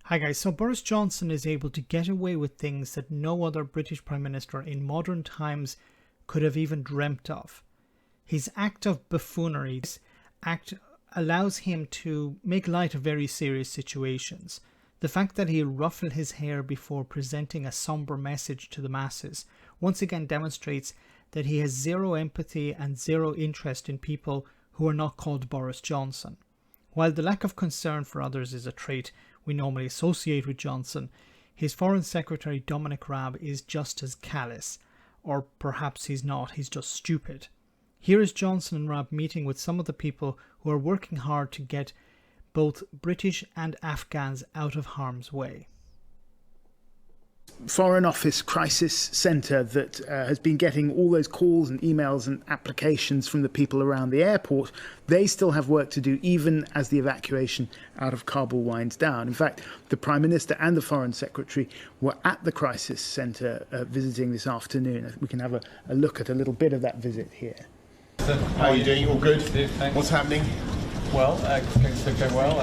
Hi guys, so Boris Johnson is able to get away with things that no other British Prime Minister in modern times could have even dreamt of. His act of buffoonery, this act allows him to make light of very serious situations. The fact that he ruffled his hair before presenting a somber message to the masses once again demonstrates that he has zero empathy and zero interest in people who are not called Boris Johnson. While the lack of concern for others is a trait we normally associate with Johnson, his Foreign Secretary Dominic Raab is just as callous, or perhaps he's not, he's just stupid. Here is Johnson and Raab meeting with some of the people who are working hard to get both British and Afghans out of harm's way. Foreign Office Crisis Centre that has been getting all those calls and emails and applications from the people around the airport, they still have work to do even as the evacuation out of Kabul winds down. In fact, the Prime Minister and the Foreign Secretary were at the Crisis Centre visiting this afternoon. I think we can have a look at a little bit of that visit here. How are you doing? All good? What's happening? Well, things are going well.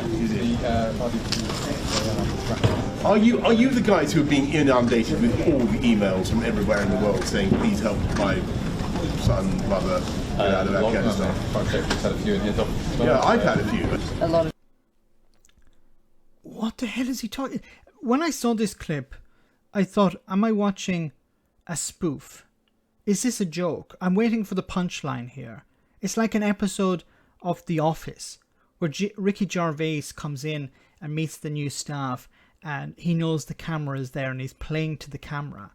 Are you the guys who are being inundated with all the emails from everywhere in the world saying, please help my son, mother, get out of Afghanistan? Had a few in his office. Yeah, I've had a few. A lot of. What the hell is he talking? When I saw this clip, I thought, am I watching a spoof? Is this a joke? I'm waiting for the punchline here. It's like an episode of The Office where Ricky Gervais comes in and meets the new staff and he knows the camera is there and he's playing to the camera.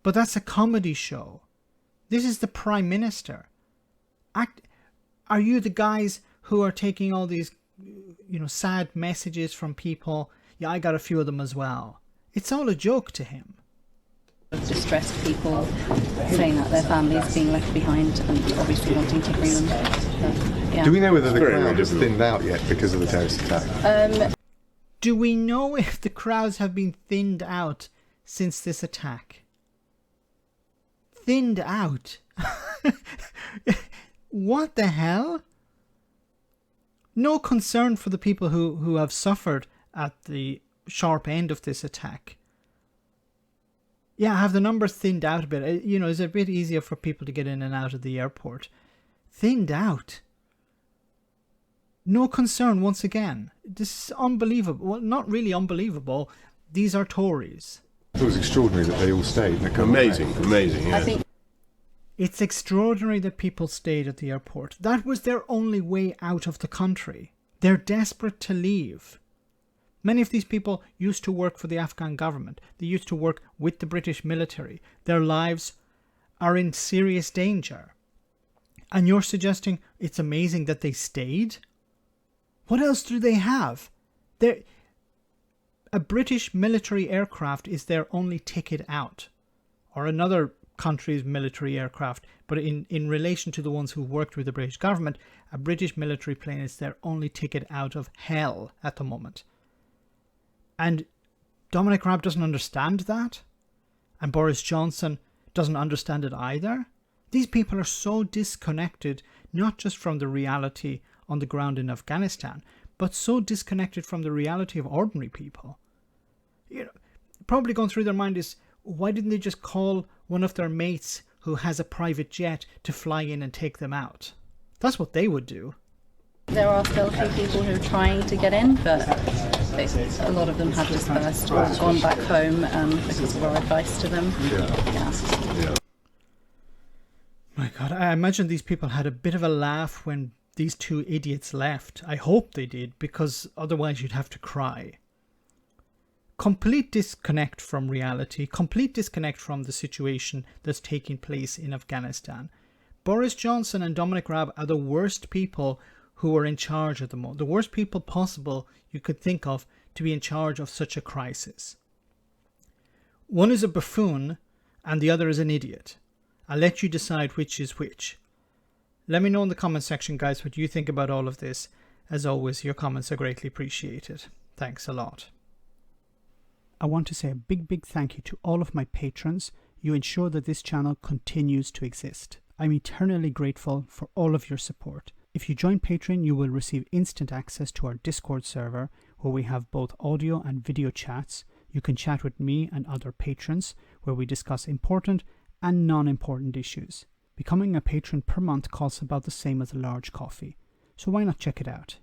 But that's a comedy show. This is the Prime Minister. Are you the guys who are taking all these, sad messages from people? Yeah, I got a few of them as well. It's all a joke to him. Distressed people saying that their families being left behind and obviously wanting to bring them. Yeah. Do we know whether the crowd has thinned out yet because of the terrorist attack? Do we know if the crowds have been thinned out since this attack? Thinned out? What the hell? No concern for the people who have suffered at the sharp end of this attack. Yeah, have the numbers thinned out a bit. It's a bit easier for people to get in and out of the airport. Thinned out. No concern once again. This is unbelievable. Well, not really unbelievable. These are Tories. It was extraordinary that they all stayed. And Amazing, yeah. I think It's extraordinary that people stayed at the airport. That was their only way out of the country. They're desperate to leave. Many of these people used to work for the Afghan government. They used to work with the British military. Their lives are in serious danger. And you're suggesting it's amazing that they stayed? What else do they have? A British military aircraft is their only ticket out. Or another country's military aircraft. But in relation to the ones who worked with the British government, a British military plane is their only ticket out of hell at the moment. And Dominic Raab doesn't understand that. And Boris Johnson doesn't understand it either. These people are so disconnected, not just from the reality on the ground in Afghanistan, but so disconnected from the reality of ordinary people. Probably going through their mind is, why didn't they just call one of their mates who has a private jet to fly in and take them out? That's what they would do. there are still a few people who are trying to get in, but a lot of them have dispersed or gone back home because of our advice to them. Yeah. My God, I imagine these people had a bit of a laugh when these two idiots left. I hope they did, because otherwise you'd have to cry. Complete disconnect from reality, complete disconnect from the situation that's taking place in Afghanistan. Boris Johnson and Dominic Raab are the worst people who are in charge at the moment. The worst people possible you could think of to be in charge of such a crisis. One is a buffoon and the other is an idiot. I'll let you decide which is which. Let me know in the comment section, guys, what you think about all of this. As always, your comments are greatly appreciated. Thanks a lot. I want to say a big thank you to all of my patrons. You ensure that this channel continues to exist. I'm eternally grateful for all of your support. If you join Patreon, you will receive instant access to our Discord server, where we have both audio and video chats. You can chat with me and other patrons, where we discuss important and non-important issues. Becoming a patron per month costs about the same as a large coffee, so why not check it out?